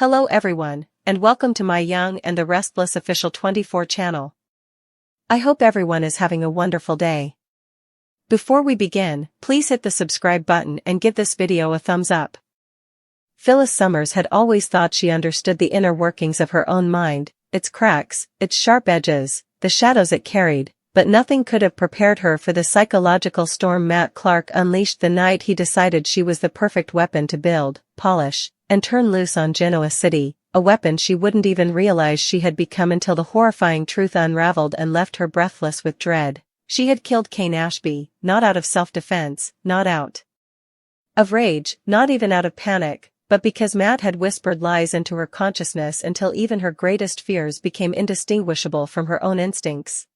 Hello everyone, and welcome to my Young and the Restless official 24 channel. I hope everyone is having a wonderful day. Before we begin, please hit the subscribe button and give this video a thumbs up. Phyllis Summers had always thought she understood the inner workings of her own mind, its cracks, its sharp edges, the shadows it carried, but nothing could have prepared her for the psychological storm Matt Clark unleashed the night he decided she was the perfect weapon to build, polish, and turn loose on Genoa City, a weapon she wouldn't even realize she had become until the horrifying truth unraveled and left her breathless with dread. She had killed Cain Ashby, not out of self-defense, not out of rage, not even out of panic, but because Matt had whispered lies into her consciousness until even her greatest fears became indistinguishable from her own instincts.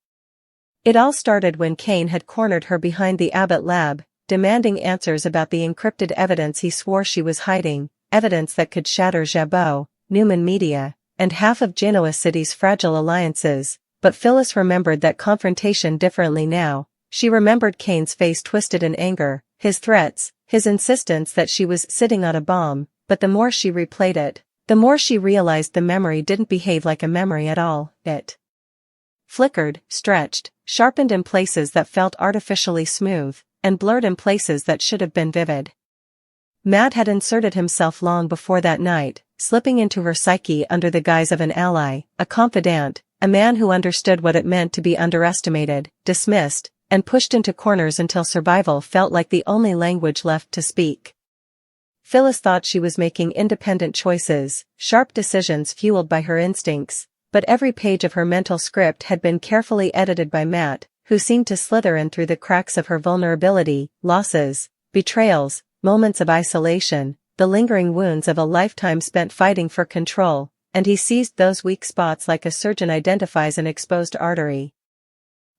It all started when Cain had cornered her behind the Abbott lab, demanding answers about the encrypted evidence he swore she was hiding, evidence that could shatter Jabot, Newman Media, and half of Genoa City's fragile alliances. But Phyllis remembered that confrontation differently now. She remembered Cain's face twisted in anger, his threats, his insistence that she was sitting on a bomb, but the more she replayed it, the more she realized the memory didn't behave like a memory at all. It flickered, stretched, sharpened in places that felt artificially smooth, and blurred in places that should have been vivid. Matt had inserted himself long before that night, slipping into her psyche under the guise of an ally, a confidant, a man who understood what it meant to be underestimated, dismissed, and pushed into corners until survival felt like the only language left to speak. Phyllis thought she was making independent choices, sharp decisions fueled by her instincts, but every page of her mental script had been carefully edited by Matt, who seemed to slither in through the cracks of her vulnerability, losses, betrayals, moments of isolation, the lingering wounds of a lifetime spent fighting for control, and he seized those weak spots like a surgeon identifies an exposed artery.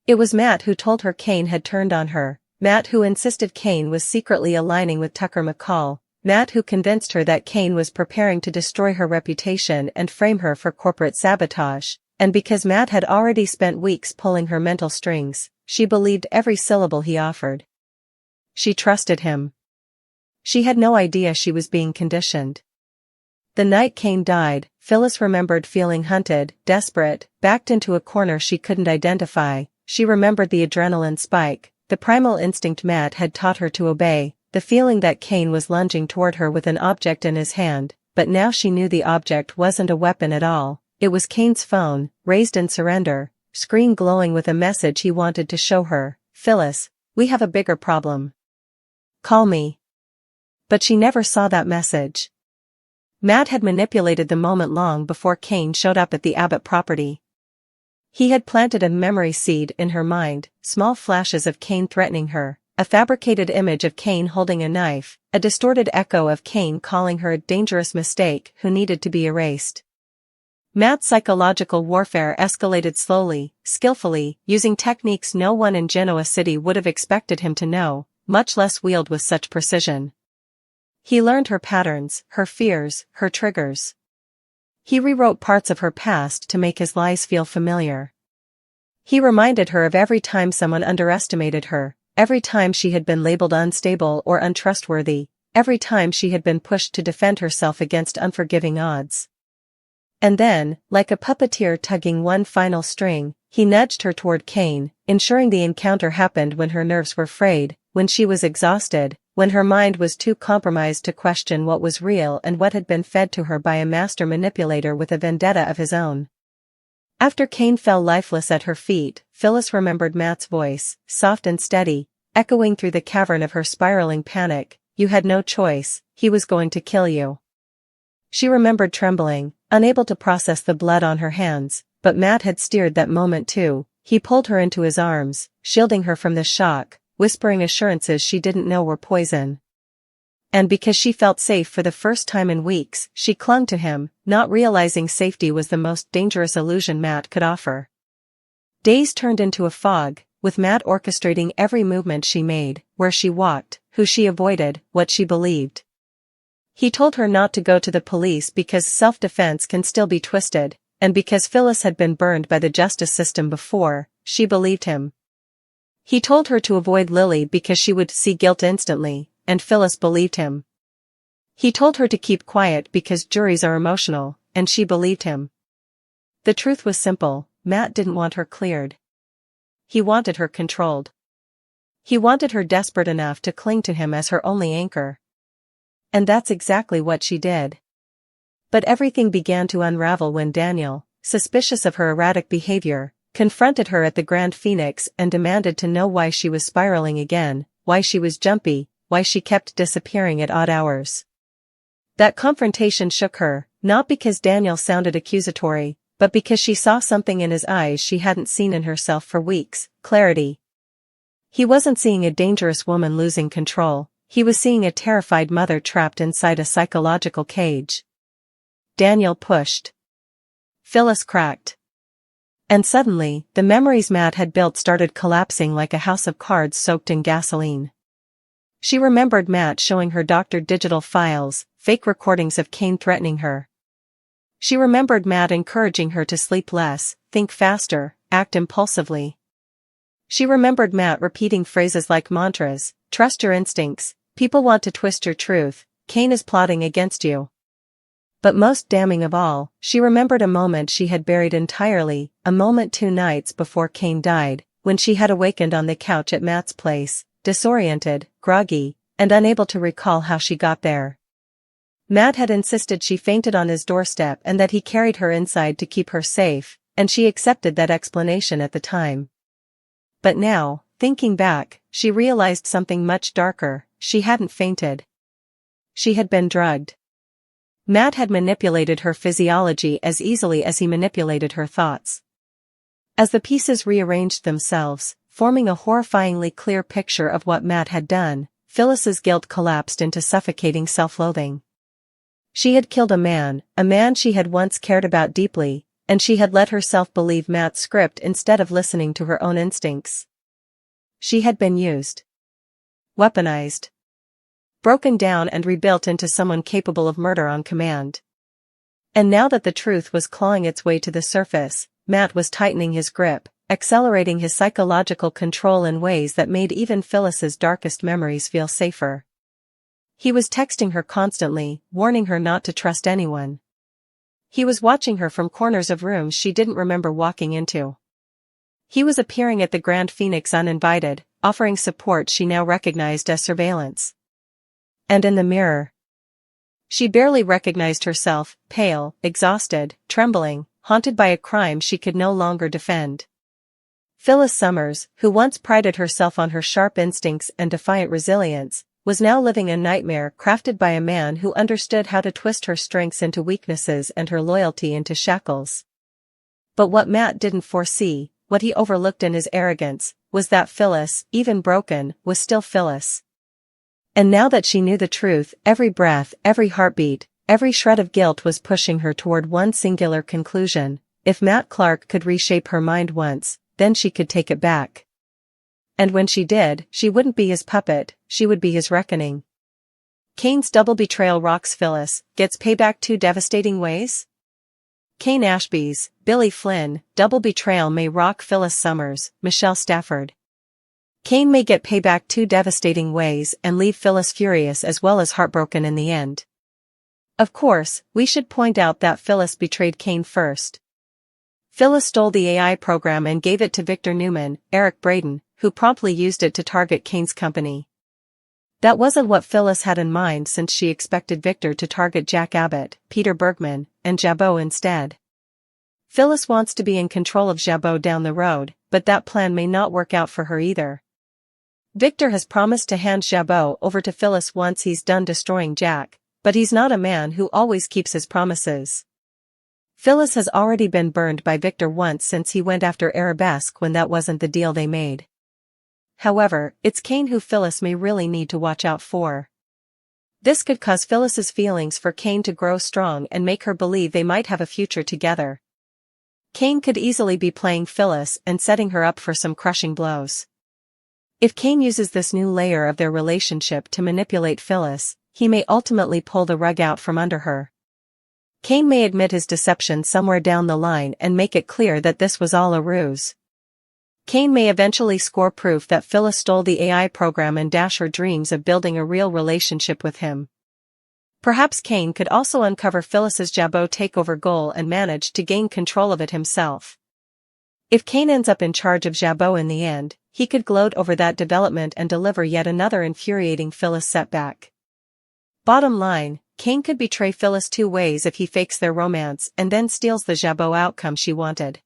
It was Matt who told her Cain had turned on her, Matt who insisted Cain was secretly aligning with Tucker McCall, Matt who convinced her that Cain was preparing to destroy her reputation and frame her for corporate sabotage, and because Matt had already spent weeks pulling her mental strings, she believed every syllable he offered. She trusted him. She had no idea she was being conditioned. The night Cain died, Phyllis remembered feeling hunted, desperate, backed into a corner she couldn't identify. She remembered the adrenaline spike, the primal instinct Matt had taught her to obey, the feeling that Cain was lunging toward her with an object in his hand, but now she knew the object wasn't a weapon at all. It was Cain's phone, raised in surrender, screen glowing with a message he wanted to show her. "Phyllis, we have a bigger problem. Call me." But she never saw that message. Matt had manipulated the moment long before Cain showed up at the Abbott property. He had planted a memory seed in her mind, small flashes of Cain threatening her, a fabricated image of Cain holding a knife, a distorted echo of Cain calling her a dangerous mistake who needed to be erased. Matt's psychological warfare escalated slowly, skillfully, using techniques no one in Genoa City would have expected him to know, much less wield with such precision. He learned her patterns, her fears, her triggers. He rewrote parts of her past to make his lies feel familiar. He reminded her of every time someone underestimated her, every time she had been labeled unstable or untrustworthy, every time she had been pushed to defend herself against unforgiving odds. And then, like a puppeteer tugging one final string, he nudged her toward Cain, ensuring the encounter happened when her nerves were frayed, when she was exhausted, when her mind was too compromised to question what was real and what had been fed to her by a master manipulator with a vendetta of his own. After Cain fell lifeless at her feet, Phyllis remembered Matt's voice, soft and steady, echoing through the cavern of her spiraling panic. "You had no choice, he was going to kill you." She remembered trembling, unable to process the blood on her hands, but Matt had steered that moment too. He pulled her into his arms, shielding her from the shock, whispering assurances she didn't know were poison. And because she felt safe for the first time in weeks, she clung to him, not realizing safety was the most dangerous illusion Matt could offer. Days turned into a fog, with Matt orchestrating every movement she made, where she walked, who she avoided, what she believed. He told her not to go to the police because self-defense can still be twisted, and because Phyllis had been burned by the justice system before, she believed him. He told her to avoid Lily because she would see guilt instantly, and Phyllis believed him. He told her to keep quiet because juries are emotional, and she believed him. The truth was simple: Matt didn't want her cleared. He wanted her controlled. He wanted her desperate enough to cling to him as her only anchor. And that's exactly what she did. But everything began to unravel when Daniel, suspicious of her erratic behavior, confronted her at the Grand Phoenix and demanded to know why she was spiraling again, why she was jumpy, why she kept disappearing at odd hours. That confrontation shook her, not because Daniel sounded accusatory, but because she saw something in his eyes she hadn't seen in herself for weeks: clarity. He wasn't seeing a dangerous woman losing control, he was seeing a terrified mother trapped inside a psychological cage. Daniel pushed. Phyllis cracked. And suddenly, the memories Matt had built started collapsing like a house of cards soaked in gasoline. She remembered Matt showing her doctored digital files, fake recordings of Kane threatening her. She remembered Matt encouraging her to sleep less, think faster, act impulsively. She remembered Matt repeating phrases like mantras: trust your instincts, people want to twist your truth, Kane is plotting against you. But most damning of all, she remembered a moment she had buried entirely, a moment 2 nights before Kane died, when she had awakened on the couch at Matt's place, disoriented, groggy, and unable to recall how she got there. Matt had insisted she fainted on his doorstep and that he carried her inside to keep her safe, and she accepted that explanation at the time. But now, thinking back, she realized something much darker: she hadn't fainted. She had been drugged. Matt had manipulated her physiology as easily as he manipulated her thoughts. As the pieces rearranged themselves, forming a horrifyingly clear picture of what Matt had done, Phyllis's guilt collapsed into suffocating self-loathing. She had killed a man she had once cared about deeply, and she had let herself believe Matt's script instead of listening to her own instincts. She had been used. Weaponized. Broken down and rebuilt into someone capable of murder on command. And now that the truth was clawing its way to the surface, Matt was tightening his grip, accelerating his psychological control in ways that made even Phyllis's darkest memories feel safer. He was texting her constantly, warning her not to trust anyone. He was watching her from corners of rooms she didn't remember walking into. He was appearing at the Grand Phoenix uninvited, offering support she now recognized as surveillance. And in the mirror, she barely recognized herself, pale, exhausted, trembling, haunted by a crime she could no longer defend. Phyllis Summers, who once prided herself on her sharp instincts and defiant resilience, was now living a nightmare crafted by a man who understood how to twist her strengths into weaknesses and her loyalty into shackles. But what Matt didn't foresee, what he overlooked in his arrogance, was that Phyllis, even broken, was still Phyllis. And now that she knew the truth, every breath, every heartbeat, every shred of guilt was pushing her toward one singular conclusion: if Matt Clark could reshape her mind once, then she could take it back. And when she did, she wouldn't be his puppet, she would be his reckoning. Kane's double betrayal rocks Phyllis, gets payback 2 devastating ways? Kane Ashby's, Billy Flynn, double betrayal may rock Phyllis Summers, Michelle Stafford. Kane may get payback 2 devastating ways and leave Phyllis furious as well as heartbroken in the end. Of course, we should point out that Phyllis betrayed Kane first. Phyllis stole the AI program and gave it to Victor Newman, Eric Braden, who promptly used it to target Kane's company. That wasn't what Phyllis had in mind, since she expected Victor to target Jack Abbott, Peter Bergman, and Jabot instead. Phyllis wants to be in control of Jabot down the road, but that plan may not work out for her either. Victor has promised to hand Jabot over to Phyllis once he's done destroying Jack, but he's not a man who always keeps his promises. Phyllis has already been burned by Victor once since he went after Arabesque when that wasn't the deal they made. However, it's Kane who Phyllis may really need to watch out for. This could cause Phyllis's feelings for Kane to grow strong and make her believe they might have a future together. Kane could easily be playing Phyllis and setting her up for some crushing blows. If Kane uses this new layer of their relationship to manipulate Phyllis, he may ultimately pull the rug out from under her. Kane may admit his deception somewhere down the line and make it clear that this was all a ruse. Kane may eventually score proof that Phyllis stole the AI program and dash her dreams of building a real relationship with him. Perhaps Kane could also uncover Phyllis's Jabot takeover goal and manage to gain control of it himself. If Kane ends up in charge of Jabot in the end, he could gloat over that development and deliver yet another infuriating Phyllis setback. Bottom line, Kane could betray Phyllis two ways if he fakes their romance and then steals the Jabot outcome she wanted.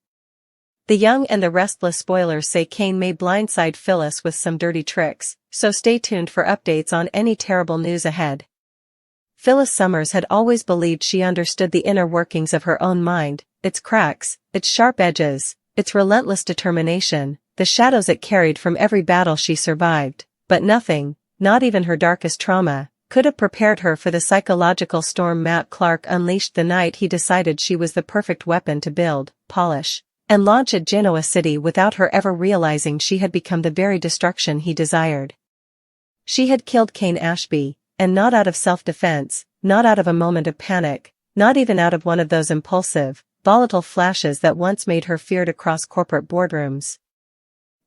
The Young and the Restless spoilers say Kane may blindside Phyllis with some dirty tricks, so stay tuned for updates on any terrible news ahead. Phyllis Summers had always believed she understood the inner workings of her own mind, its cracks, its sharp edges, its relentless determination, the shadows it carried from every battle she survived, but nothing, not even her darkest trauma, could have prepared her for the psychological storm Matt Clark unleashed the night he decided she was the perfect weapon to build, polish, and launch at Genoa City without her ever realizing she had become the very destruction he desired. She had killed Kane Ashby, and not out of self-defense, not out of a moment of panic, not even out of one of those impulsive, volatile flashes that once made her feared across corporate boardrooms.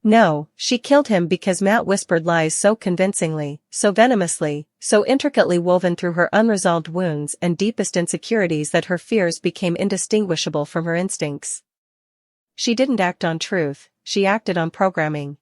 No, she killed him because Matt whispered lies so convincingly, so venomously, so intricately woven through her unresolved wounds and deepest insecurities that her fears became indistinguishable from her instincts. She didn't act on truth, she acted on programming.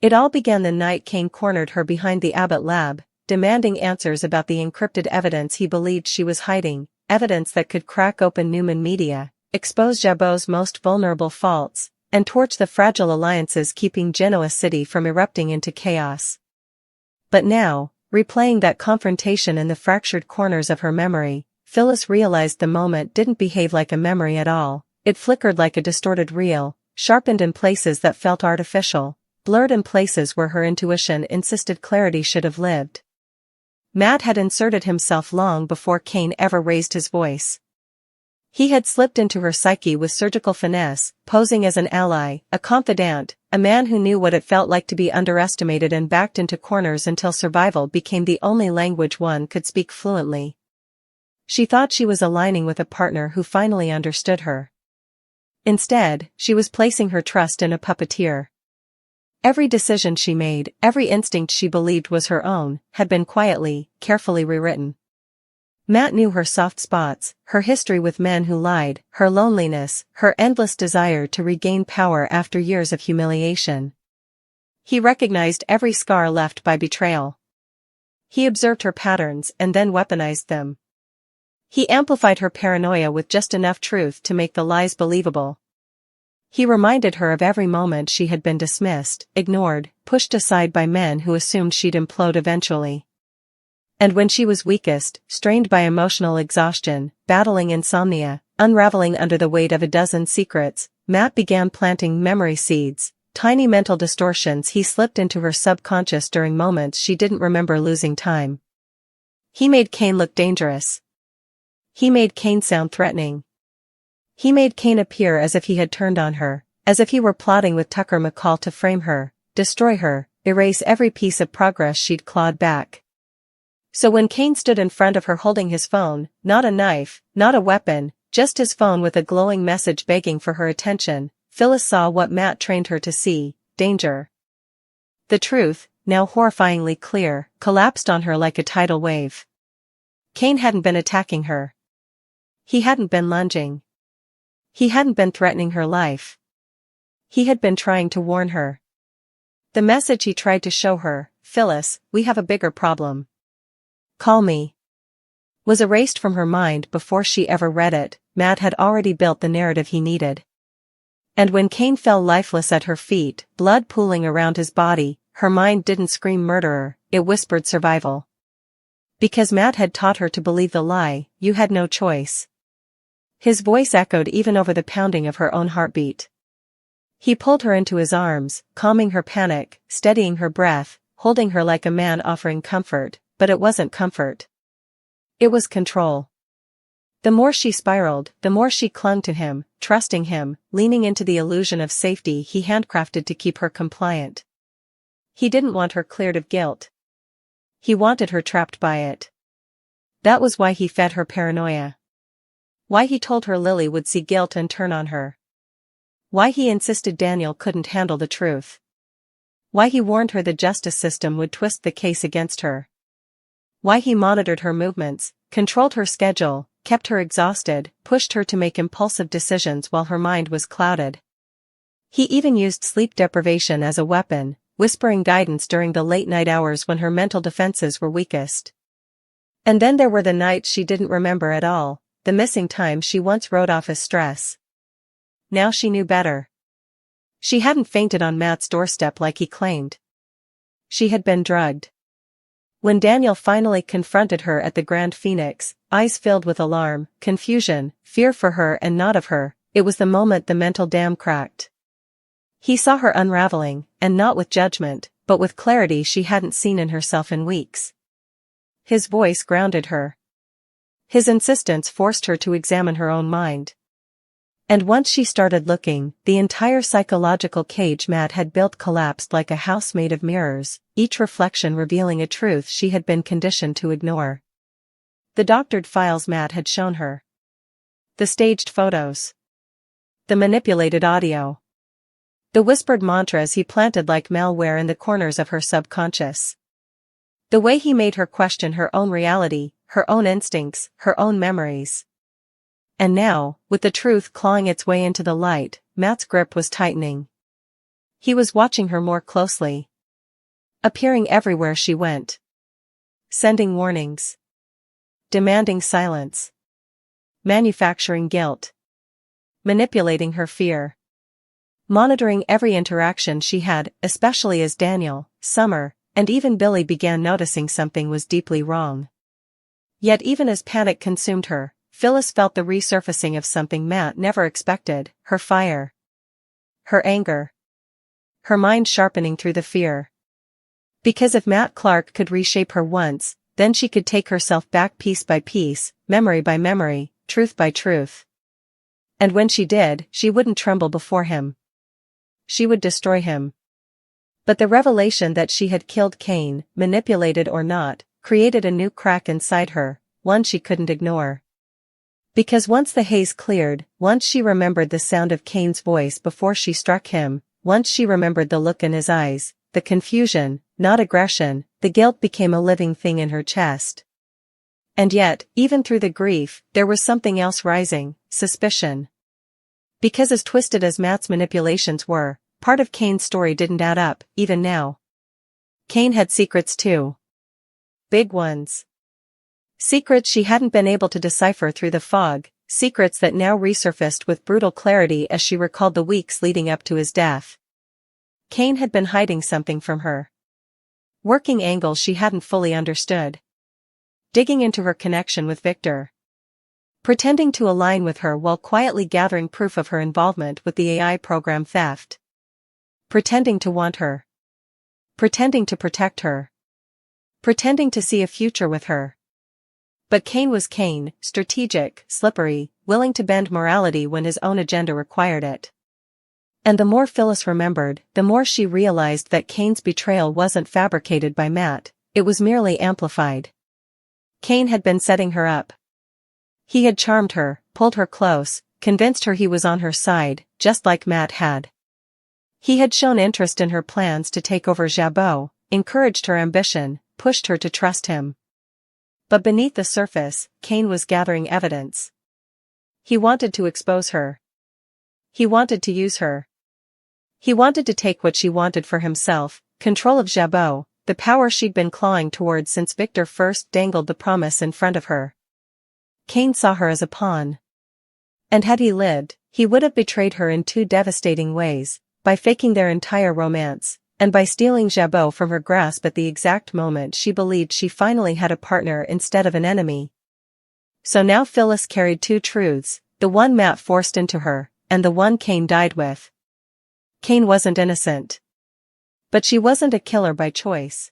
It all began the night Kane cornered her behind the Abbott lab, demanding answers about the encrypted evidence he believed she was hiding, evidence that could crack open Newman Media, expose Jabot's most vulnerable faults, and torch the fragile alliances keeping Genoa City from erupting into chaos. But now, replaying that confrontation in the fractured corners of her memory, Phyllis realized the moment didn't behave like a memory at all. It flickered like a distorted reel, sharpened in places that felt artificial, blurred in places where her intuition insisted clarity should have lived. Matt had inserted himself long before Kane ever raised his voice. He had slipped into her psyche with surgical finesse, posing as an ally, a confidant, a man who knew what it felt like to be underestimated and backed into corners until survival became the only language one could speak fluently. She thought she was aligning with a partner who finally understood her. Instead, she was placing her trust in a puppeteer. Every decision she made, every instinct she believed was her own, had been quietly, carefully rewritten. Matt knew her soft spots, her history with men who lied, her loneliness, her endless desire to regain power after years of humiliation. He recognized every scar left by betrayal. He observed her patterns and then weaponized them. He amplified her paranoia with just enough truth to make the lies believable. He reminded her of every moment she had been dismissed, ignored, pushed aside by men who assumed she'd implode eventually. And when she was weakest, strained by emotional exhaustion, battling insomnia, unraveling under the weight of a dozen secrets, Matt began planting memory seeds, tiny mental distortions he slipped into her subconscious during moments she didn't remember losing time. He made Kane look dangerous. He made Kane sound threatening. He made Kane appear as if he had turned on her, as if he were plotting with Tucker McCall to frame her, destroy her, erase every piece of progress she'd clawed back. So when Kane stood in front of her holding his phone, not a knife, not a weapon, just his phone with a glowing message begging for her attention, Phyllis saw what Matt trained her to see: danger. The truth, now horrifyingly clear, collapsed on her like a tidal wave. Kane hadn't been attacking her. He hadn't been lunging. He hadn't been threatening her life. He had been trying to warn her. The message he tried to show her, "Phyllis, we have a bigger problem. Call me," was erased from her mind before she ever read it. Matt had already built the narrative he needed. And when Kane fell lifeless at her feet, blood pooling around his body, her mind didn't scream murderer, it whispered survival. Because Matt had taught her to believe the lie, you had no choice. His voice echoed even over the pounding of her own heartbeat. He pulled her into his arms, calming her panic, steadying her breath, holding her like a man offering comfort, but it wasn't comfort. It was control. The more she spiraled, the more she clung to him, trusting him, leaning into the illusion of safety he handcrafted to keep her compliant. He didn't want her cleared of guilt. He wanted her trapped by it. That was why he fed her paranoia. Why he told her Lily would see guilt and turn on her. Why he insisted Daniel couldn't handle the truth. Why he warned her the justice system would twist the case against her. Why he monitored her movements, controlled her schedule, kept her exhausted, pushed her to make impulsive decisions while her mind was clouded. He even used sleep deprivation as a weapon, whispering guidance during the late-night hours when her mental defenses were weakest. And then there were the nights she didn't remember at all, the missing time she once wrote off as stress. Now she knew better. She hadn't fainted on Matt's doorstep like he claimed. She had been drugged. When Daniel finally confronted her at the Grand Phoenix, eyes filled with alarm, confusion, fear for her and not of her, it was the moment the mental dam cracked. He saw her unraveling, and not with judgment, but with clarity she hadn't seen in herself in weeks. His voice grounded her. His insistence forced her to examine her own mind. And once she started looking, the entire psychological cage Matt had built collapsed like a house made of mirrors, each reflection revealing a truth she had been conditioned to ignore. The doctored files Matt had shown her. The staged photos. The manipulated audio. The whispered mantras he planted like malware in the corners of her subconscious. The way he made her question her own reality, her own instincts, her own memories. And now, with the truth clawing its way into the light, Matt's grip was tightening. He was watching her more closely. Appearing everywhere she went. Sending warnings. Demanding silence. Manufacturing guilt. Manipulating her fear. Monitoring every interaction she had, especially as Daniel, Summer, and even Billy began noticing something was deeply wrong. Yet even as panic consumed her, Phyllis felt the resurfacing of something Matt never expected, her fire. Her anger. Her mind sharpening through the fear. Because if Matt Clark could reshape her once, then she could take herself back piece by piece, memory by memory, truth by truth. And when she did, she wouldn't tremble before him. She would destroy him. But the revelation that she had killed Cain, manipulated or not, created a new crack inside her, one she couldn't ignore. Because once the haze cleared, once she remembered the sound of Cain's voice before she struck him, once she remembered the look in his eyes, the confusion, not aggression, the guilt became a living thing in her chest. And yet, even through the grief, there was something else rising, suspicion. Because as twisted as Matt's manipulations were, part of Cain's story didn't add up, even now. Cain had secrets too. Big ones. Secrets she hadn't been able to decipher through the fog, secrets that now resurfaced with brutal clarity as she recalled the weeks leading up to his death. Cain had been hiding something from her. Working angles she hadn't fully understood. Digging into her connection with Victor. Pretending to align with her while quietly gathering proof of her involvement with the AI program theft. Pretending to want her. Pretending to protect her. Pretending to see a future with her. But Cain was Cain, strategic, slippery, willing to bend morality when his own agenda required it. And the more Phyllis remembered, the more she realized that Cain's betrayal wasn't fabricated by Matt, it was merely amplified. Cain had been setting her up. He had charmed her, pulled her close, convinced her he was on her side, just like Matt had. He had shown interest in her plans to take over Jabot, encouraged her ambition, pushed her to trust him. But beneath the surface, Cain was gathering evidence. He wanted to expose her. He wanted to use her. He wanted to take what she wanted for himself, control of Jabot, the power she'd been clawing towards since Victor first dangled the promise in front of her. Cain saw her as a pawn. And had he lived, he would have betrayed her in two devastating ways, by faking their entire romance, and by stealing Jabot from her grasp at the exact moment she believed she finally had a partner instead of an enemy. So now Phyllis carried two truths, the one Matt forced into her, and the one Cain died with. Cain wasn't innocent. But she wasn't a killer by choice.